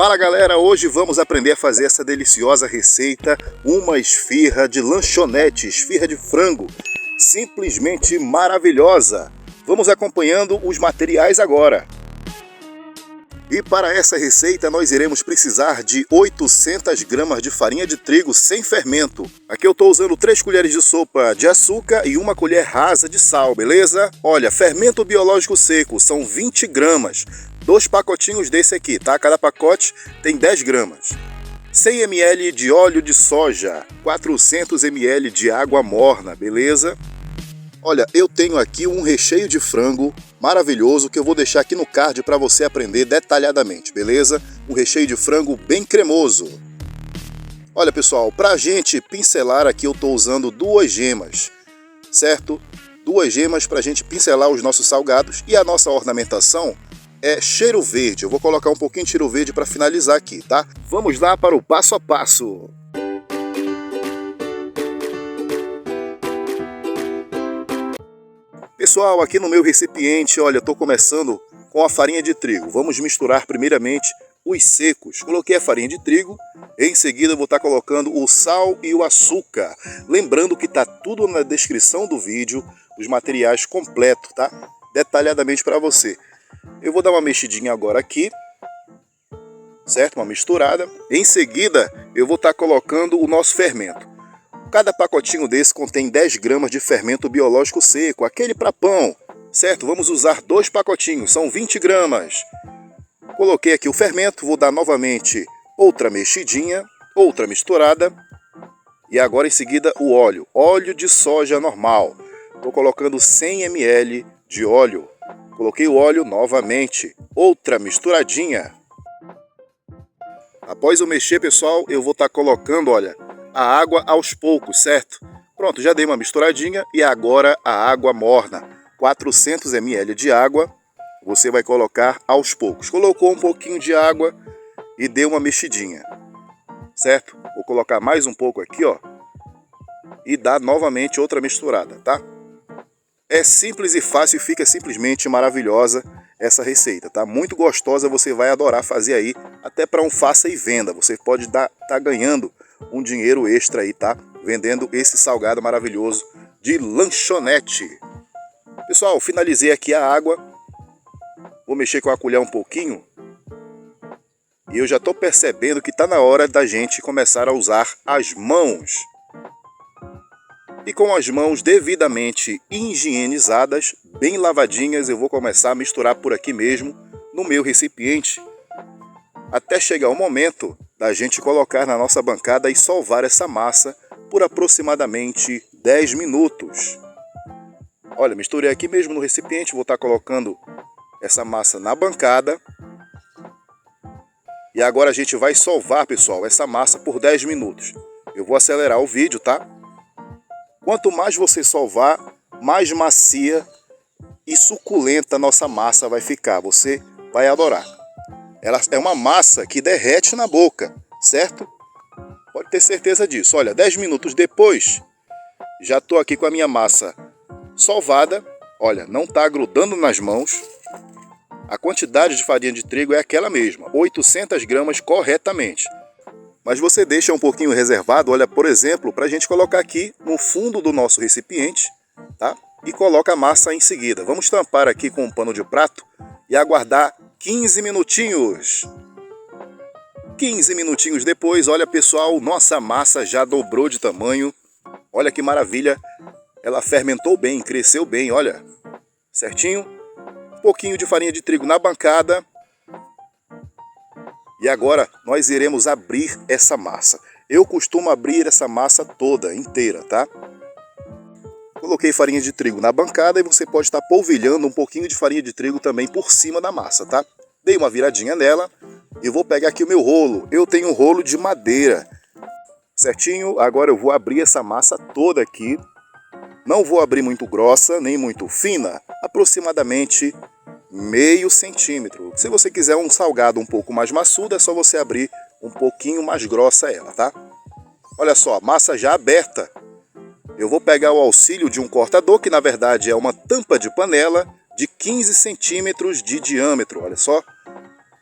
Fala galera, hoje vamos aprender a fazer essa deliciosa receita, uma esfirra de lanchonete, esfirra de frango, simplesmente maravilhosa. Vamos acompanhando os materiais agora. E para essa receita nós iremos precisar de 800 gramas de farinha de trigo sem fermento. Aqui eu estou usando 3 colheres de sopa de açúcar e 1 colher rasa de sal, beleza? Olha, fermento biológico seco são 20 gramas. 2 pacotinhos desse aqui, tá? Cada pacote tem 10 gramas. 100 ml de óleo de soja, 400 ml de água morna, beleza? Olha, eu tenho aqui um recheio de frango maravilhoso que eu vou deixar aqui no card para você aprender detalhadamente, beleza? Um recheio de frango bem cremoso. Olha pessoal, para a gente pincelar aqui eu estou usando 2 gemas, certo? 2 gemas para a gente pincelar os nossos salgados e a nossa ornamentação é cheiro verde. Eu vou colocar um pouquinho de cheiro verde para finalizar aqui, tá? Vamos lá para o passo a passo. Pessoal, aqui no meu recipiente, olha, eu estou começando com a farinha de trigo. Vamos misturar primeiramente os secos. Coloquei a farinha de trigo, em seguida eu vou estar colocando o sal e o açúcar. Lembrando que está tudo na descrição do vídeo, os materiais completos, tá? Detalhadamente para você. Eu vou dar uma mexidinha agora aqui, certo? Uma misturada. Em seguida, eu vou estar colocando o nosso fermento. Cada pacotinho desse contém 10 gramas de fermento biológico seco, aquele para pão, certo? Vamos usar 2 pacotinhos, são 20 gramas. Coloquei aqui o fermento, vou dar novamente outra mexidinha, outra misturada. E agora em seguida o óleo, óleo de soja normal. Estou colocando 100 ml de óleo. Coloquei o óleo novamente, outra misturadinha. Após eu mexer, pessoal, eu vou estar colocando, olha, a água aos poucos, certo? Pronto, já dei uma misturadinha e agora a água morna. 400 ml de água, você vai colocar aos poucos. Colocou um pouquinho de água e deu uma mexidinha, certo? Vou colocar mais um pouco aqui, ó, e dar novamente outra misturada, tá? É simples e fácil e fica simplesmente maravilhosa essa receita, tá? Muito gostosa, você vai adorar fazer aí, até para um faça e venda. Você pode tá ganhando um dinheiro extra aí, tá? Vendendo esse salgado maravilhoso de lanchonete. Pessoal, finalizei aqui a água. Vou mexer com a colher um pouquinho. E eu já estou percebendo que está na hora da gente começar a usar as mãos. E com as mãos devidamente higienizadas, bem lavadinhas, eu vou começar a misturar por aqui mesmo, no meu recipiente, até chegar o momento da gente colocar na nossa bancada e sovar essa massa por aproximadamente 10 minutos. Olha, misturei aqui mesmo no recipiente, vou estar colocando essa massa na bancada. E agora a gente vai sovar, pessoal, essa massa por 10 minutos. Eu vou acelerar o vídeo, tá? Quanto mais você sovar, mais macia e suculenta a nossa massa vai ficar. Você vai adorar. Ela é uma massa que derrete na boca, certo? Pode ter certeza disso. Olha, 10 minutos depois, já estou aqui com a minha massa sovada. Olha, não está grudando nas mãos. A quantidade de farinha de trigo é aquela mesma, 800 gramas corretamente. Mas você deixa um pouquinho reservado, olha, por exemplo, para a gente colocar aqui no fundo do nosso recipiente, tá? E coloca a massa em seguida. Vamos tampar aqui com um pano de prato e aguardar 15 minutinhos. 15 minutinhos depois, olha pessoal, nossa massa já dobrou de tamanho. Olha que maravilha, ela fermentou bem, cresceu bem, olha, certinho. Um pouquinho de farinha de trigo na bancada. E agora nós iremos abrir essa massa. Eu costumo abrir essa massa toda, inteira, tá? Coloquei farinha de trigo na bancada e você pode estar polvilhando um pouquinho de farinha de trigo também por cima da massa, tá? Dei uma viradinha nela e vou pegar aqui o meu rolo. Eu tenho um rolo de madeira, certinho? Agora eu vou abrir essa massa toda aqui. Não vou abrir muito grossa, nem muito fina, aproximadamente meio centímetro. Se você quiser um salgado um pouco mais maçudo, é só você abrir um pouquinho mais grossa ela, tá? Olha só, massa já aberta. Eu vou pegar o auxílio de um cortador, que na verdade é uma tampa de panela de 15 centímetros de diâmetro, olha só.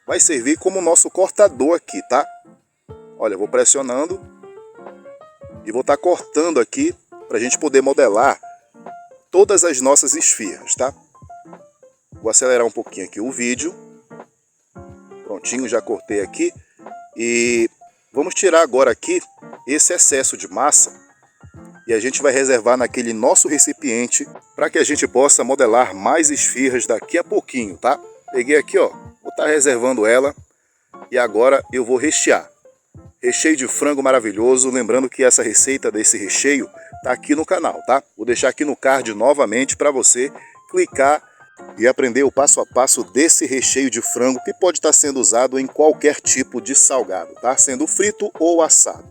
vai servir como nosso cortador aqui, tá? Olha, eu vou pressionando e vou estar cortando aqui para a gente poder modelar todas as nossas esfirras, tá? Vou acelerar um pouquinho aqui o vídeo. Prontinho, já cortei aqui. E vamos tirar agora aqui esse excesso de massa e a gente vai reservar naquele nosso recipiente para que a gente possa modelar mais esfirras daqui a pouquinho, tá? Peguei aqui, ó, vou estar reservando ela e agora eu vou rechear. Recheio de frango maravilhoso, lembrando que essa receita desse recheio tá aqui no canal, tá? Vou deixar aqui no card novamente para você clicar e aprender o passo a passo desse recheio de frango que pode estar sendo usado em qualquer tipo de salgado, tá? Sendo frito ou assado.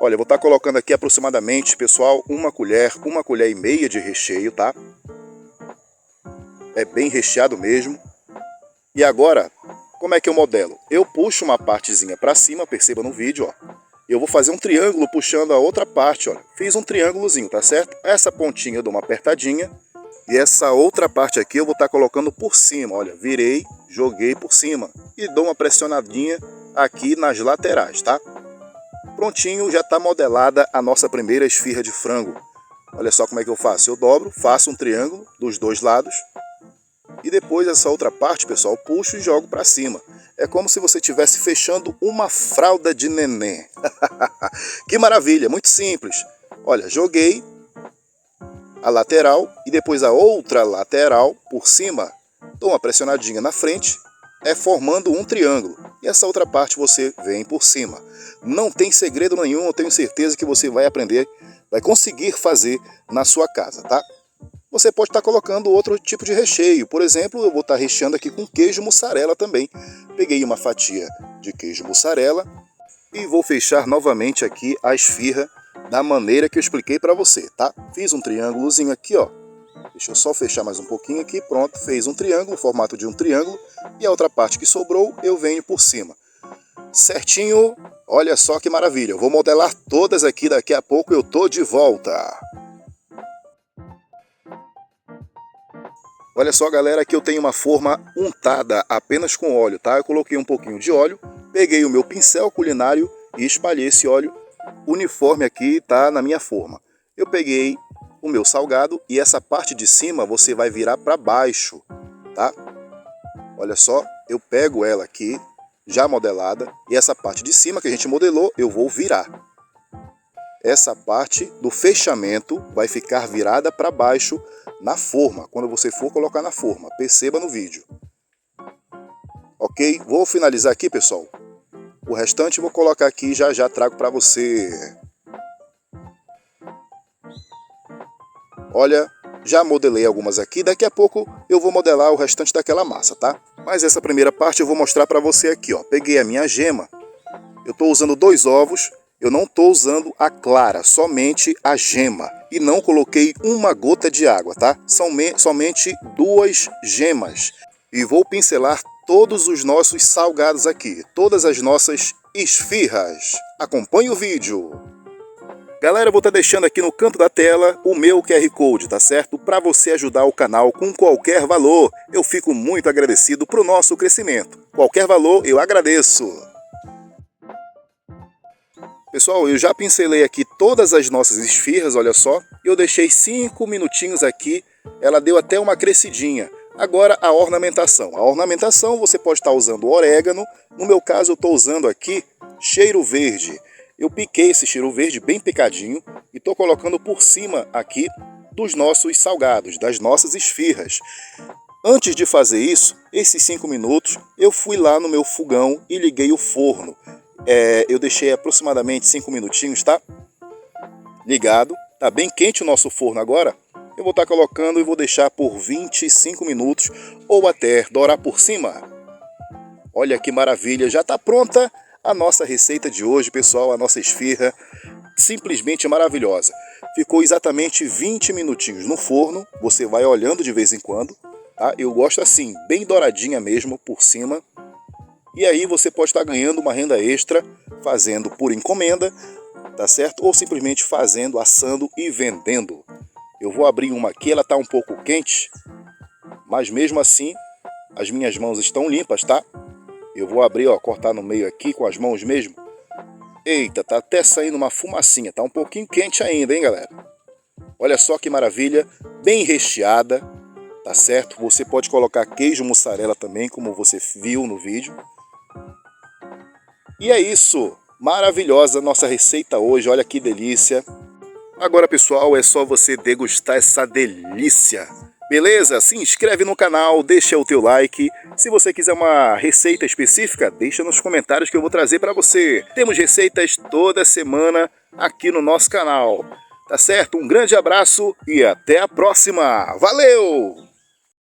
Olha, eu vou estar colocando aqui aproximadamente, pessoal, uma colher e meia de recheio, tá? É bem recheado mesmo. E agora, como é que eu modelo? Eu puxo uma partezinha para cima, perceba no vídeo, ó. Eu vou fazer um triângulo puxando a outra parte, ó. Fiz um triângulozinho, tá certo? Essa pontinha eu dou uma apertadinha. E essa outra parte aqui eu vou estar colocando por cima, olha, virei, joguei por cima e dou uma pressionadinha aqui nas laterais, tá? Prontinho, já está modelada a nossa primeira esfirra de frango. Olha só como é que eu faço, eu dobro, faço um triângulo dos dois lados e depois essa outra parte, pessoal, puxo e jogo para cima. É como se você estivesse fechando uma fralda de neném. Que maravilha, muito simples. Olha, joguei a lateral e depois a outra lateral por cima, dou uma pressionadinha na frente, formando um triângulo. E essa outra parte você vem por cima. Não tem segredo nenhum, eu tenho certeza que você vai aprender, vai conseguir fazer na sua casa, tá? Você pode estar colocando outro tipo de recheio. Por exemplo, eu vou estar recheando aqui com queijo mussarela também. Peguei uma fatia de queijo mussarela e vou fechar novamente aqui a esfirra da maneira que eu expliquei para você, tá? Fiz um triângulozinho aqui, ó. Deixa eu só fechar mais um pouquinho aqui. Pronto, fez um triângulo, formato de um triângulo. E a outra parte que sobrou, eu venho por cima. Certinho, olha só que maravilha. Eu vou modelar todas aqui, daqui a pouco eu tô de volta. Olha só, galera, que eu tenho uma forma untada apenas com óleo, tá? Eu coloquei um pouquinho de óleo, peguei o meu pincel culinário e espalhei esse óleo uniforme aqui, tá? Na minha forma. Eu peguei o meu salgado e essa parte de cima você vai virar para baixo, tá? Olha só, eu pego ela aqui, já modelada, e essa parte de cima que a gente modelou, eu vou virar. Essa parte do fechamento vai ficar virada para baixo na forma, quando você for colocar na forma, perceba no vídeo. Ok? Vou finalizar aqui, pessoal. O restante eu vou colocar aqui e já trago para você. Olha, já modelei algumas aqui, daqui a pouco eu vou modelar o restante daquela massa, tá? Mas essa primeira parte eu vou mostrar para você aqui, ó. Peguei a minha gema, eu estou usando 2 ovos, eu não estou usando a clara, somente a gema. E não coloquei uma gota de água, tá? São somente 2 gemas. E vou pincelar todos os nossos salgados aqui, todas as nossas esfirras. Acompanhe o vídeo. Galera, eu vou estar deixando aqui no canto da tela o meu QR Code, tá certo? Para você ajudar o canal com qualquer valor. Eu fico muito agradecido pro nosso crescimento. Qualquer valor eu agradeço. Pessoal, eu já pincelei aqui todas as nossas esfirras, olha só. Eu deixei 5 minutinhos aqui, ela deu até uma crescidinha. Agora a ornamentação. A ornamentação você pode estar usando orégano. No meu caso eu estou usando aqui cheiro verde. Eu piquei esse cheiro verde bem picadinho e estou colocando por cima aqui dos nossos salgados, das nossas esfirras. Antes de fazer isso, esses 5 minutos, eu fui lá no meu fogão e liguei o forno. Eu deixei aproximadamente 5 minutinhos, tá? Ligado. Tá bem quente o nosso forno agora. Eu vou estar colocando e vou deixar por 25 minutos ou até dourar por cima. Olha que maravilha, já está pronta a nossa receita de hoje, pessoal, a nossa esfirra, simplesmente maravilhosa. Ficou exatamente 20 minutinhos no forno, você vai olhando de vez em quando, tá? Eu gosto assim, bem douradinha mesmo por cima. E aí você pode estar ganhando uma renda extra, fazendo por encomenda, tá certo? Ou simplesmente fazendo, assando e vendendo. Eu vou abrir uma aqui, ela está um pouco quente, mas mesmo assim as minhas mãos estão limpas, tá? Eu vou abrir, ó, cortar no meio aqui com as mãos mesmo. Eita, tá até saindo uma fumacinha, tá um pouquinho quente ainda, hein, galera? Olha só que maravilha, bem recheada, tá certo? Você pode colocar queijo mussarela também, como você viu no vídeo. E é isso, maravilhosa nossa receita hoje, olha que delícia. Agora, pessoal, é só você degustar essa delícia. Beleza? Se inscreve no canal, deixa o teu like. Se você quiser uma receita específica, deixa nos comentários que eu vou trazer para você. Temos receitas toda semana aqui no nosso canal. Tá certo? Um grande abraço e até a próxima. Valeu!